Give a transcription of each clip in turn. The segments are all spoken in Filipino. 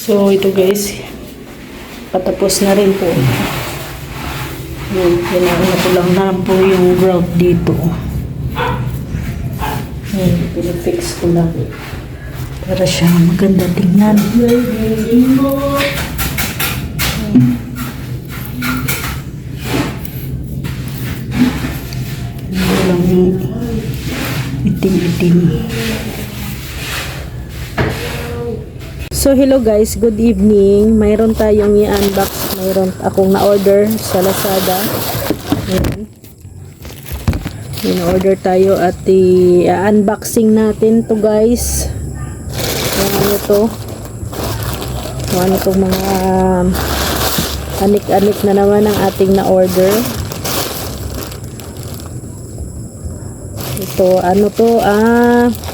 So, ito guys, patapos na rin po. Yun, kailangan ko lang na po yung grout dito. Yun, pinifix ko lang. Para siya maganda tingnan. Ito lang yung itim-itim. So hello guys, good evening. Mayroon tayong i-unbox. Mayroon akong na-order sa Lazada. Ayan. In-order tayo at i-unboxing natin to guys. Ano to? Ano itong mga anik-anik na naman ang ating na-order. Ito, ano to?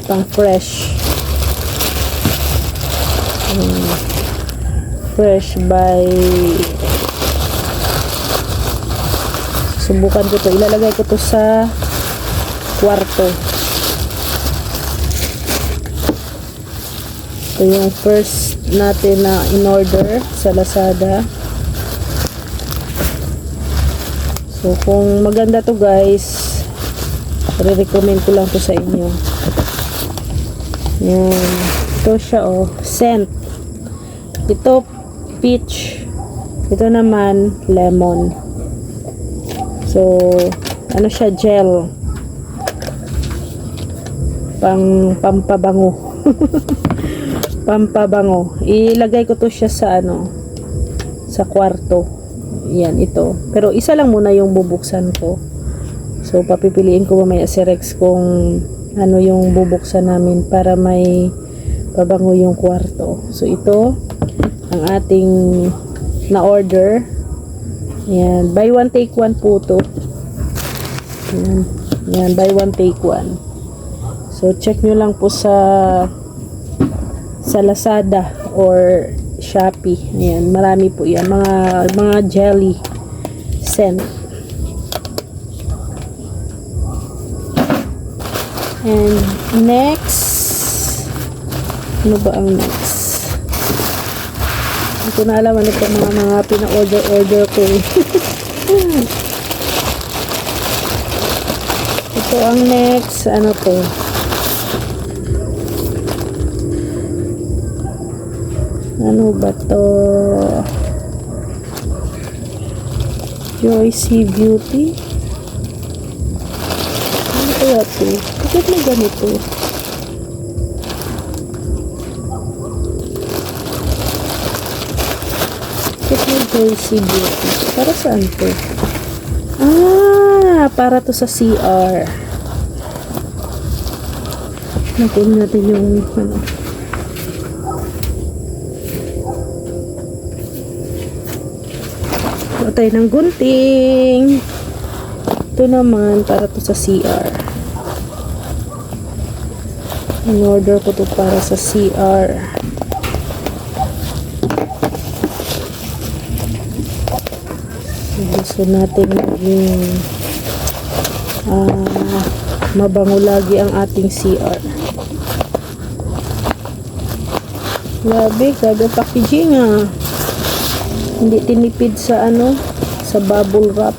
Pang fresh. Fresh by subukan ko to, ilalagay ko to sa kwarto. Ito yung first natin na in order sa Lazada. So kung maganda to guys, re-recommend ko lang to sa inyo. Yan, ito siya scent. Ito peach, ito naman lemon. So ano siya, gel pampabango. Pampabango. Ilagay ko to siya sa sa kwarto. Yan, ito. Pero isa lang muna yung bubuksan ko. So papipiliin ko mamaya si Rex kung ano yung bubuksan namin para may pabango yung kwarto. So ito ang ating na-order. Yan, buy one take one po to. Yan, buy one take one. So check nyo lang po sa Lazada or Shopee. Ayan, marami po yan, mga jelly scent. And next, ano ba ang next? Hindi ko na alam ano itong mga pina-order ko eh. Ito ang next, ano to? Ano ba to? Joyce Beauty? Ano kaya to? Bakit may ganito? Bakit may Joyce Beauty? Para saan to? Para to sa CR. Natin yung tayo ng gunting. Ito naman para to sa CR. In-order ko to para sa CR. Gusto natin maging mabango lagi ang ating CR. Grabe packaging hindi tinipid sa sa bubble wrap.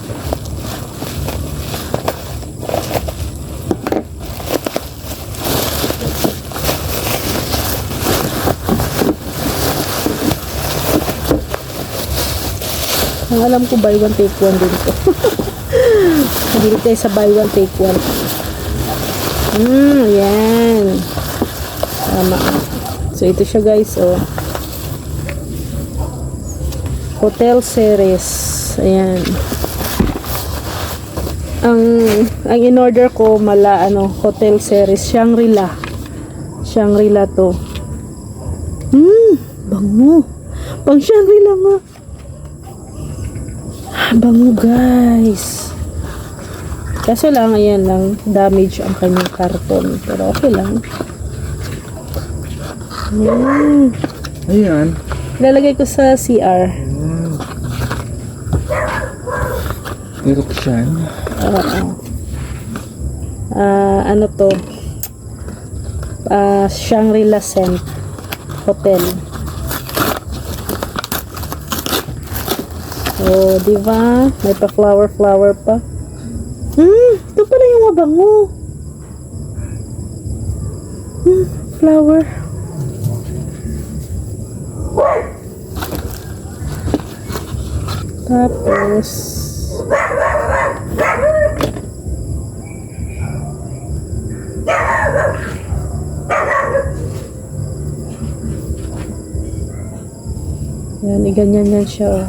Ang alam ko buy one take one din to. Hindi tayo sa buy one take one. Yan. Tama. So ito siya guys, hotel series. Ayan. Ang in-order ko hotel series Shangri-La to. Bango. Pang Shangri-La nga. Bango guys. Kaso lang ayan lang damage ang kanyang karton, pero okay lang. Ayan. Ilalagay ko sa CR. Eruption. Ano to? Shangri-La Scent Hotel. Oh, di ba? May pa flower pa. Ito pala yung mabango. Flower. Tapos yan, ganyan yan siya, oh.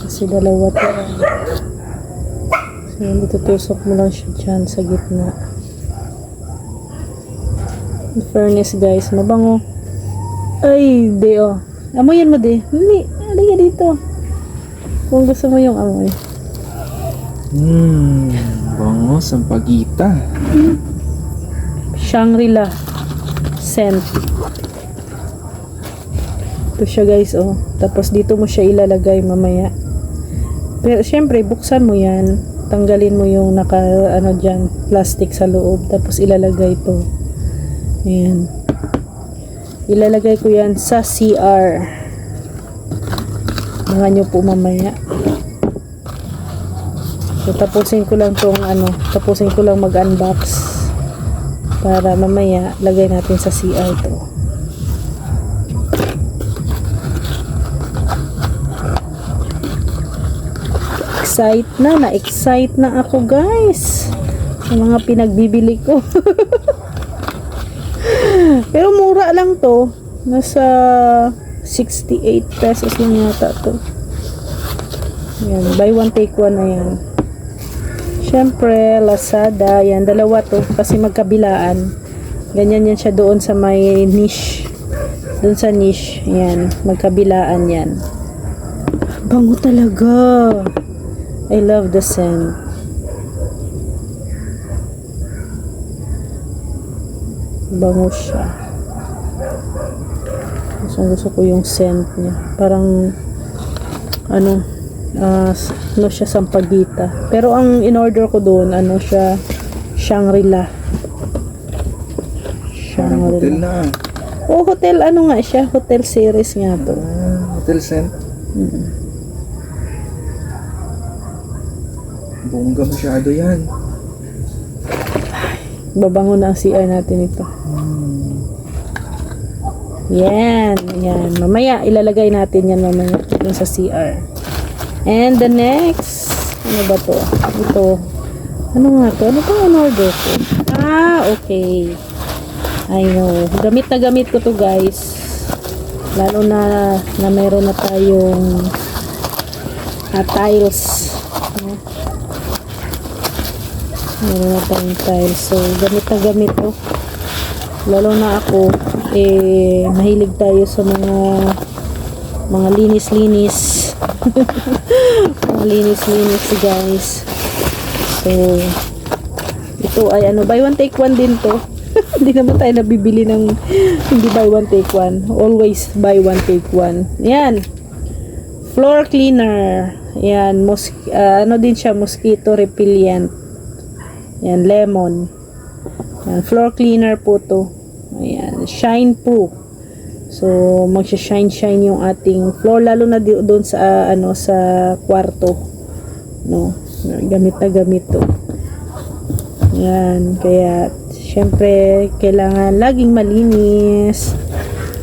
Kasi dalawa to. So, yan, itutusok mo lang siya dyan sa gitna. In fairness, guys, mabango. Ay, di, oh. Amoyan mo, di. Hindi, halika dito. Kung gusto mo yung amoy. Bango, sampagita. Shangri-La scent. Ito siya, guys, oh. Tapos dito mo siya ilalagay mamaya. Pero syempre, buksan mo yan. Tanggalin mo yung dyan, plastic sa loob. Tapos ilalagay ito. Ayan. Ilalagay ko yan sa CR. Mga nyo po mamaya. So, tapusin ko lang mag-unbox. Para mamaya, lagay natin sa CR to. Na-excite na ako, guys. Sa mga pinagbibili ko. Pero mura lang to. Nasa 68 pesos lang yata to. Yan, buy one take one na yan. Syempre, Lazada. Yan, dalawa to kasi magkabilaan. Ganyan yan siya doon sa may niche. Doon sa niche. Yan, magkabilaan yan. Bango talaga. I love the scent. Bango siya. Gusto ko yung scent niya. Parang ano siya, sampagita. Pero ang in-order ko doon, siya, Shangri-La. Hotel na. Oh, hotel, nga siya? Hotel series nga to. Hotel scent. Bongga masyado yan. Babango na ang CR natin ito. Yan. Mamaya, ilalagay natin yan mamaya dun sa CR. And the next, ano ba to? Ito. Ano nga to? Ano pang in-order ko? Okay. I know. Gamit na gamit ko to, guys. Lalo na mayroon na tayong tiles. Meron na tayong tiles. So, gamit na gamit to. Lalo na ako, mahilig tayo sa mga linis-linis. Mga linis-linis, guys. So, ito ay buy one take one din to. Hindi naman tayo nabibili ng hindi buy one take one. Always buy one take one. Yan. Floor cleaner. Yan. Din siya, mosquito repellent. Yan, lemon. Yan, floor cleaner po to. Ayan, shine po. So, magsha-shine yung ating floor, lalo na doon sa sa kwarto. No, gamit na gamit to. Yan, kaya syempre kailangan laging malinis.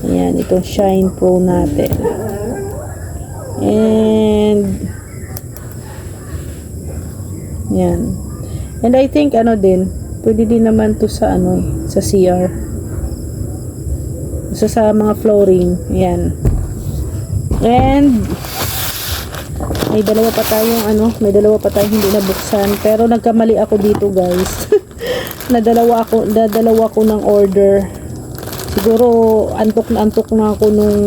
Ayan, itong shine pro natin. And yan. And I think din, pwede din naman to sa sa CR. Sa mga flooring, yan. And may dalawa pa tayong hindi nabuksan, pero nagkamali ako dito, guys. Nadalawa ko ng order. Siguro antok na ako nung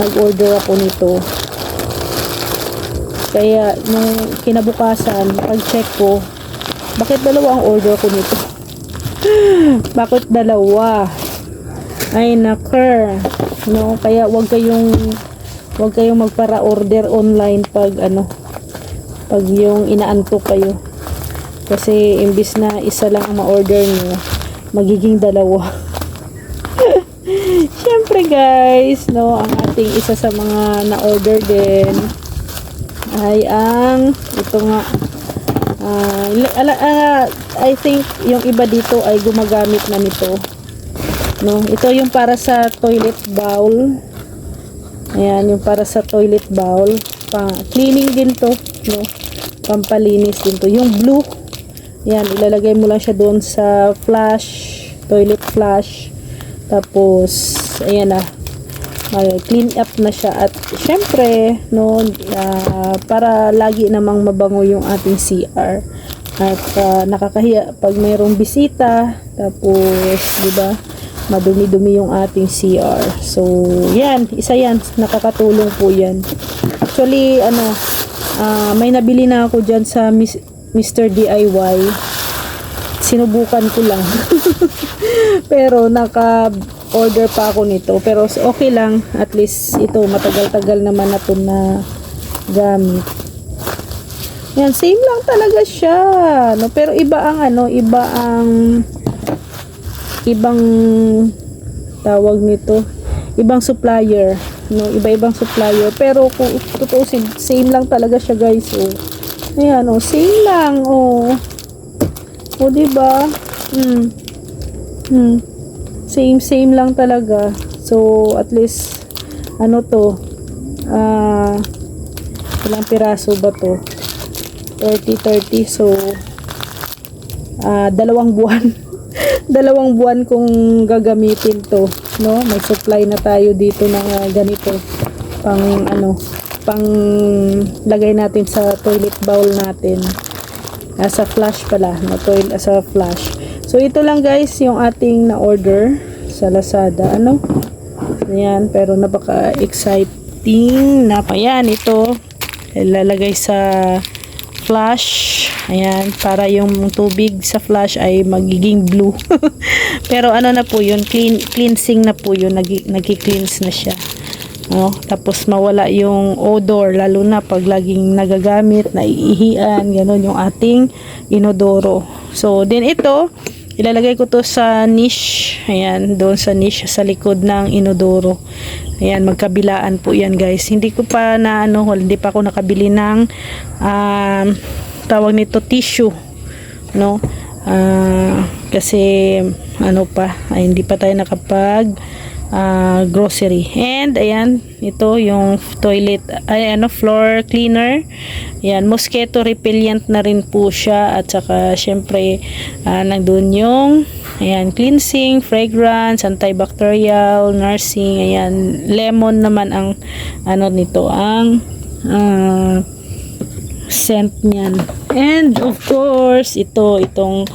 nag-order ako nito. Kaya nung kinabukasan, pag-check ko, bakit dalawa ang order ko nito? Bakit dalawa? Ay naker. No, kaya wag kayong magpara-order online pag pag yung inaantok kayo. Kasi imbis na isa lang ang ma-order niyo, magiging dalawa. Siyempre guys, no, ang ating isa sa mga na-order din ay ang ito nga. I think yung iba dito ay gumagamit na nito. No, ito yung para sa toilet bowl. Ayan, yung para sa toilet bowl. Cleaning din to, no. Pampalinis din to. Yung blue, yan, ilalagay mo lang siya doon sa flush, toilet flush. Tapos, ayan na, clean up na siya. At syempre, no, para lagi namang mabango yung ating CR. At nakakahiya pag mayroong bisita, tapos, di ba, madumi-dumi yung ating CR. So, yan, isa yan, nakakatulong po yan. Actually, may nabili na ako dyan sa Mr. DIY. Sinubukan ko lang. Pero naka-order pa ako nito. Pero okay lang. At least ito, matagal-tagal naman na ito na gamit. Yan, same lang talaga siya. No? Pero iba ang ibang tawag nito. Ibang supplier. No? Iba-ibang supplier. Pero kung tutusin, same lang talaga siya guys. Oh. Ayan, oh, same lang. Oh. O, diba? Same lang talaga. So, at least, ilang piraso ba to? 30. So, 2 buwan. 2 buwan kung gagamitin to. No? May supply na tayo dito ng ganito. Pang lagay natin sa toilet bowl natin. Sa flash pala, no, sa flash. So ito lang guys yung ating na-order sa Lazada, Ayan, pero napaka-exciting na pa yan ito. Ilalagay sa flash. Ayan, para yung tubig sa flash ay magiging blue. Pero na po yun, cleansing na po yun, nagki-cleanse na siya. No? Tapos mawala yung odor, lalo na pag laging nagagamit, naiihian, gano'n yung ating inodoro. So, din ito, ilalagay ko to sa niche. Ayan, doon sa niche, sa likod ng inodoro. Ayan, magkabilaan po yan guys. Hindi ko pa hindi pa ako nakabili ng tawag nito tissue. No? Kasi, hindi pa tayo nakapag grocery. And ayan, ito yung toilet floor cleaner. Ayan, mosquito repellent na rin po siya. At saka syempre nandun yung cleansing, fragrance, antibacterial, nursing. Ayan, lemon naman ang nito, ang scent niyan. And of course, itong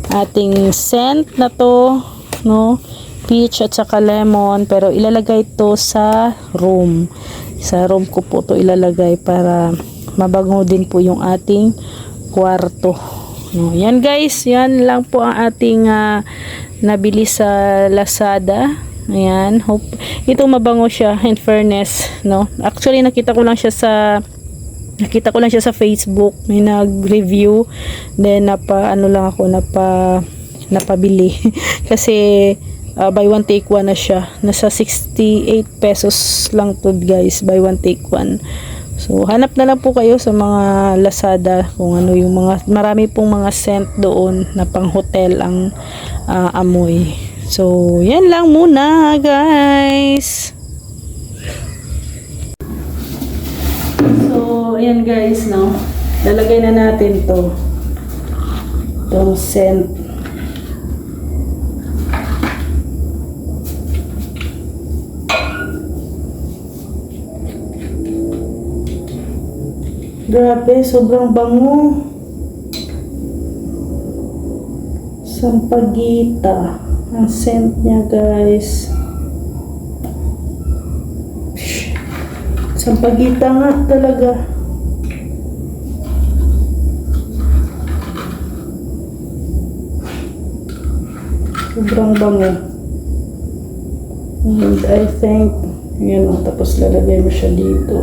ating scent na to, no, peach at saka lemon, pero ilalagay to sa room. Sa room ko po to ilalagay para mabango din po yung ating kwarto. No, yan guys, yan lang po ang ating nabili sa Lazada. Ayan, hope ito mabango siya, in fairness, no. Actually nakita ko lang siya sa Facebook, may nag-review, then napabili kasi buy one take one na siya. Nasa 68 pesos lang to guys, buy one take one. So hanap na lang po kayo sa mga Lazada kung yung mga, marami pong mga scent doon na pang hotel ang amoy. So yan lang muna guys. So ayan guys, no, lalagay na natin itong scent. Grabe, sobrang bango. Sampagita ang scent niya guys. Sampagita nga talaga. Sobrang bango. And I think, tapos lalagay mo siya dito.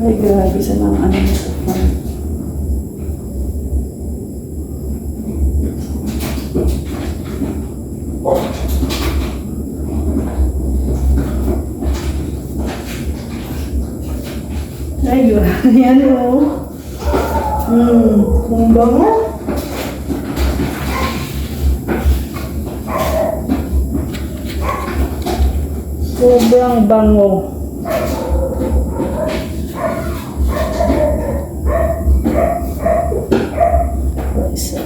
Ay, grabe sa mga ano nito. Ay, yan o. Kung bango. Sobrang bango. Isa.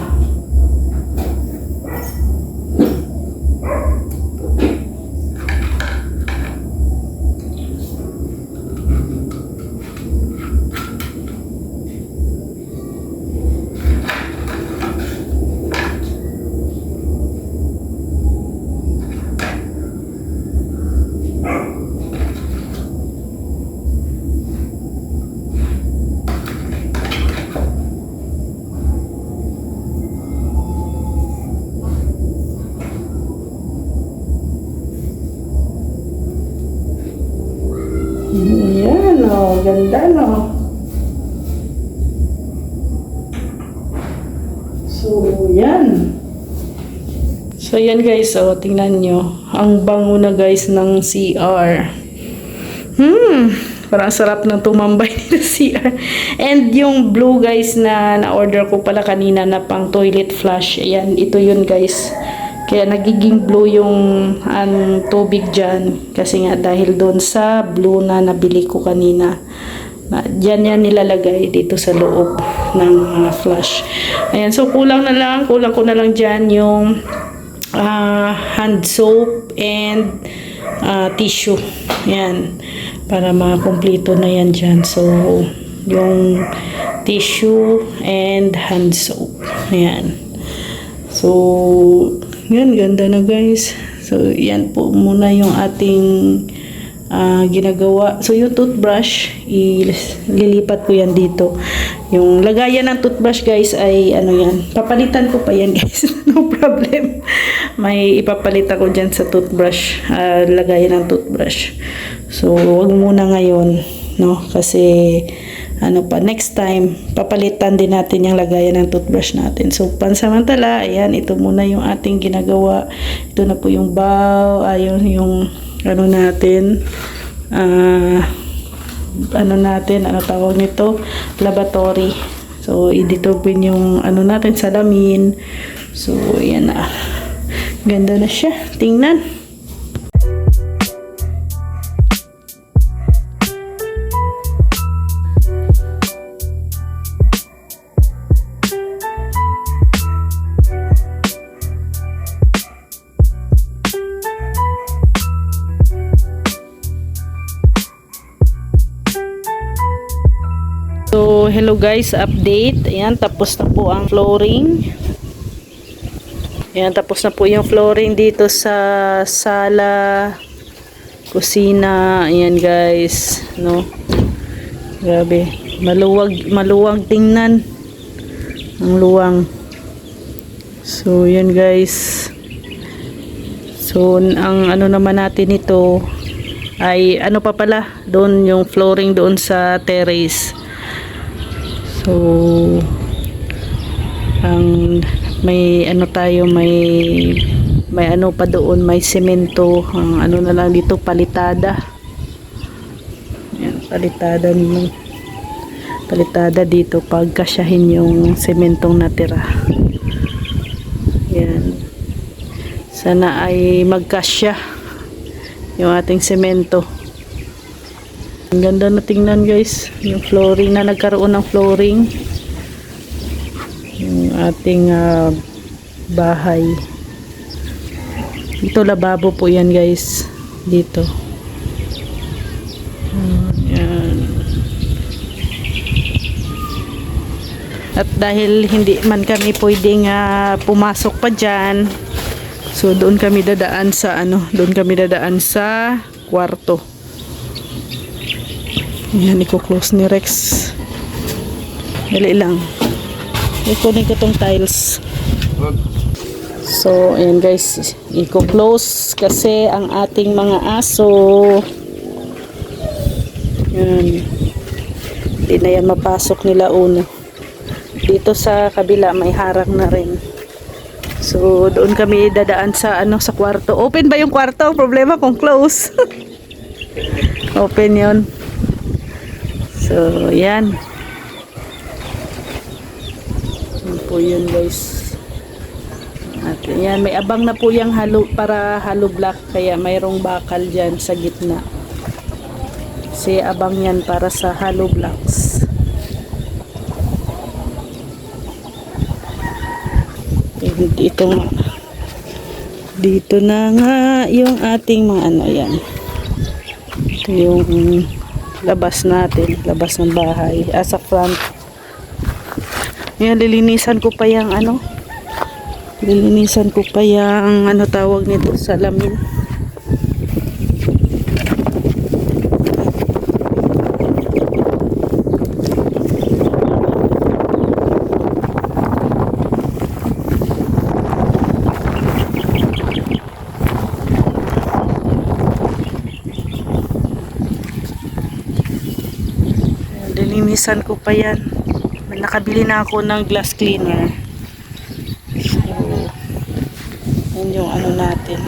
Yan o, ganda no. So, yan. So, yan guys, oh, tingnan nyo. Ang bango na guys ng CR. Parang sarap na tumambay ng CR. And yung blue guys na na-order ko pala kanina na pang toilet flush. Ayan, ito yun guys. Kaya nagiging blue yung tubig dyan. Kasi nga dahil doon sa blue na nabili ko kanina. Diyan yan nilalagay dito sa loob ng flush. Ayan, so kulang ko na lang dyan yung hand soap and tissue. Ayan, para makumpleto na yan dyan. So, yung tissue and hand soap. Ayan. So, yan, ganda na guys. So, yan po muna yung ating ginagawa. So, yung toothbrush, ililipat ko yan dito. Yung lagayan ng toothbrush guys ay ano yan. Papalitan ko pa yan guys. No problem. May ipapalit ako dyan sa toothbrush. Lagayan ng toothbrush. So, wag muna ngayon. No? Kasi ano pa, next time, papalitan din natin yung lagayan ng toothbrush natin. So, pansamantala, ayan, ito muna yung ating ginagawa. Ito na po yung bowl, yung ano natin, ano tawag nito, lavatory. So, dito po yung ano natin, salamin. So, ayan na. Ganda na siya. Tingnan. So, hello guys, update. Ayan, tapos na po ang flooring. Ayan, tapos na po yung flooring dito sa sala, kusina. Ayan guys, no? Grabe, maluwag tingnan. Ang luwang. So, yan guys. So, ang ano naman natin ito ay ano pa pala, doon yung flooring doon sa terrace. So, may ano tayo, may ano pa doon, may semento, ang ano na lang dito, palitada. Yan, palitada dito pagkasyahin yung sementong natira. Yan. Sana ay magkasya yung ating semento. Ang ganda na tingnan guys, yung flooring na nagkaroon ng flooring, yung ating bahay. Ito lababo po yan guys, dito. Yan. At dahil hindi man kami pwedeng pumasok pa dyan, so doon kami dadaan sa kwarto. Yan, i-close ni Rex. Dali lang. Ikunin ko tong tiles. So, ayan guys. I-close kasi ang ating mga aso. Yan. Hindi na yan mapasok nila uno. Dito sa kabila may harang na rin. So doon kami dadaan sa sa kwarto. Open ba yung kwarto? Problema kung close. Open yon. So yan. Yan po yun guys. At yan, may abang na po yung para hollow block. Kaya mayroong bakal dyan sa gitna. Kasi abang yan para sa hollow blocks. Dito na nga yung ating mga yan. Ito yung labas natin. Labas ng bahay. Sa front. Yan, lilinisan ko pa yung Lilinisan ko pa yung tawag nito, salamin. Lilinisan ko pa yan. Nakabili na ako ng glass cleaner. So, yan yung natin.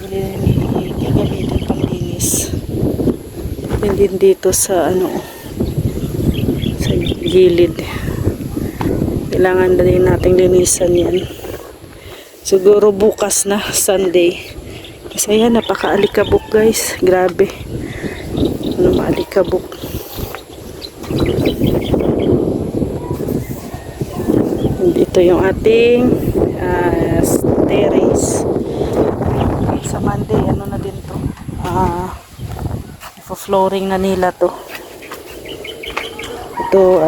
Gagamitin pang linis. Yan din dito sa sa gilid. Kailangan na din natin linisan yan. Siguro bukas na, Sunday. Kasi yan, napaka-alikabok guys. Grabe. Maalikabok. Ito yung ating terrace. Sa Monday, na din to. Flooring na nila to. Ito,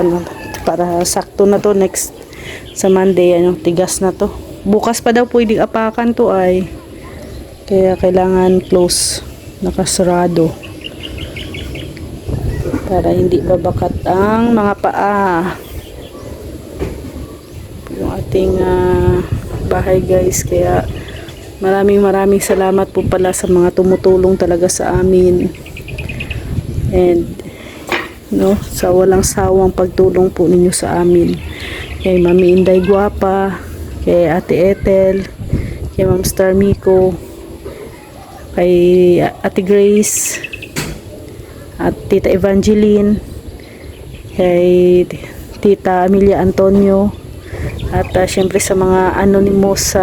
para sakto na to next sa Monday, tigas na to. Bukas pa daw pwedeng apakan to ay. Kaya kailangan close, nakasarado. Para hindi babakat ang mga paa. Yung ating bahay guys. Kaya maraming salamat po pala sa mga tumutulong talaga sa amin. And sa walang sawang pagtulong po ninyo sa amin. Kay Mami Inday Guapa, kay Ate Ethel, kay Ma'am Star Miko, kay Ate Grace, at Tita Evangeline, kay Tita Amelia Antonio, at syempre sa mga anonymous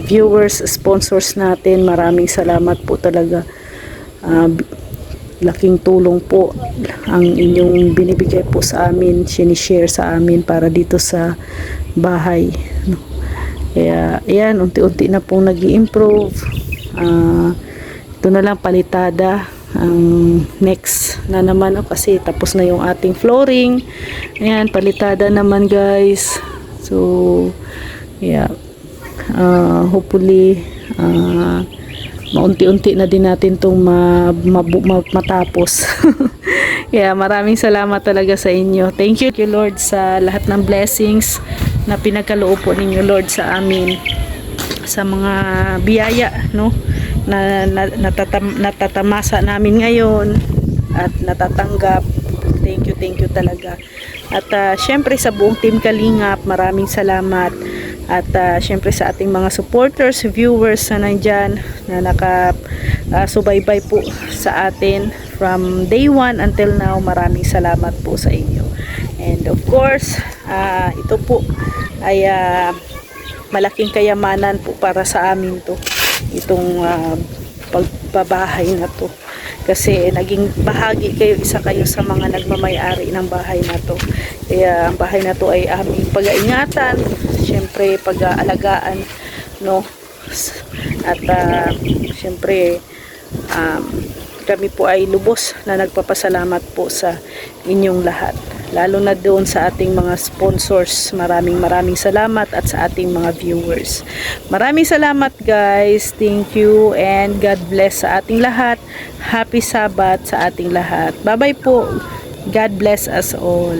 viewers, sponsors natin, maraming salamat po talaga. Laking tulong po ang inyong binibigay po sa amin, sinishare sa amin para dito sa bahay. Kaya ayan, unti-unti na pong nag-i-improve. Ito na lang palitada. Ang next na naman kasi tapos na yung ating flooring. Ayan, palitada naman guys. So yeah, hopefully maunti-unti na din natin itong matapos. Yeah, maraming salamat talaga sa inyo. Thank you Lord sa lahat ng blessings na pinagkaloob po ninyo Lord sa amin, sa mga biyaya na natatamasa namin ngayon at natatanggap. Thank you talaga. At syempre sa buong Team Kalingap, maraming salamat. At syempre sa ating mga supporters, viewers na nandyan, na nakasubaybay po sa atin from day 1 until now, maraming salamat po sa inyo. And of course, ito po ay malaking kayamanan po para sa amin to, itong pagbabahay na to. Kasi naging bahagi kayo, isa kayo sa mga nagmamayari ng bahay na to. Kaya ang bahay na to ay aming pag-aingatan, syempre pag-aalagaan, at syempre kami po ay lubos na nagpapasalamat po sa inyong lahat, lalo na doon sa ating mga sponsors. Maraming salamat, at sa ating mga viewers, maraming salamat guys. Thank you and God bless sa ating lahat. Happy Sabbath sa ating lahat. Bye bye po. God bless us all.